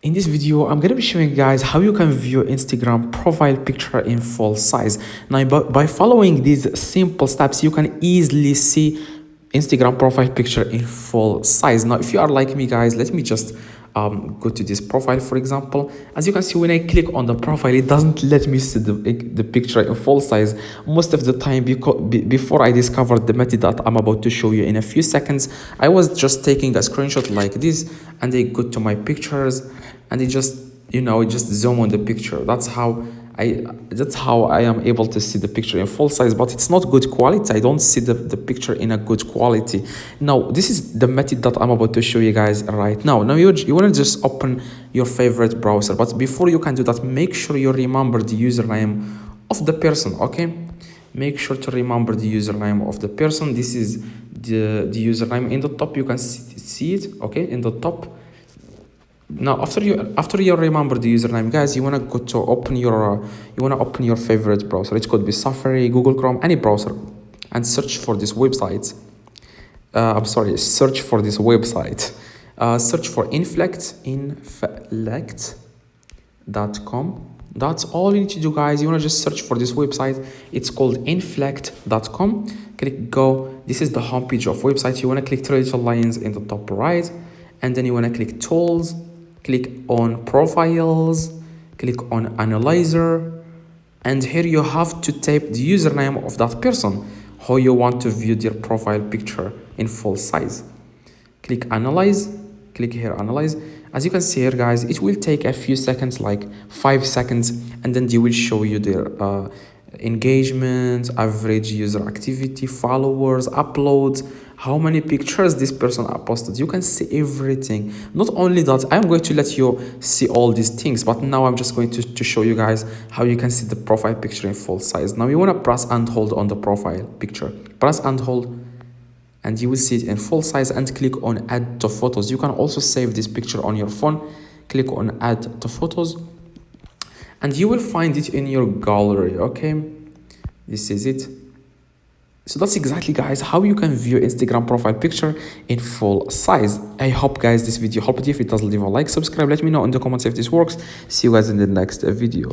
In this video, I'm going to be showing you guys how you can view Instagram profile picture in full size. Now, by following these simple steps, you can easily see Instagram profile picture in full size. Now, if you are like me, guys, let me just go to this profile, for example. As you can see, when I click on the profile, it doesn't let me see the picture in full size most of the time, because before I discovered the method that I'm about to show you in a few seconds, I was just taking a screenshot like this, and I go to my pictures, and it just, just zoom on the picture. That's how I am able to see the picture in full size, but it's not good quality. I don't see the picture in a good quality. Now, this is the method that I'm about to show you guys right now. Now, you want to just open your favorite browser, but before you can do that, make sure you remember the username of the person, okay? Make sure to remember the username of the person. This is the username in the top. You can see it, okay, in the top. Now, after you remember the username, guys, you wanna go to open your favorite browser. It could be Safari, Google Chrome, any browser, and search for this website. Search for this website. Search for inflect.com. That's all you need to do, guys. You wanna just search for this website. It's called inflect.com. Click go. This is the homepage of website. You wanna click three little lines in the top right, and then you wanna click tools. Click on profiles, click on analyzer, and here you have to type the username of that person how you want to view their profile picture in full size. Click analyze, click here analyze. As you can see here, guys, it will take a few seconds, like 5 seconds, and then they will show you their engagement, average user activity, followers, uploads, how many pictures this person posted. You can see everything. Not only that, I'm going to let you see all these things, but now I'm just going to show you guys how you can see the profile picture in full size. Now, you want to press and hold on the profile picture. Press and hold, and you will see it in full size, and click on add to photos. You can also save this picture on your phone. Click on add to photos, and you will find it in your gallery, okay? This is it. So that's exactly, guys, how you can view Instagram profile picture in full size. I hope, guys, this video helped you. If it does, leave a like, subscribe, let me know in the comments if this works. See you guys in the next video.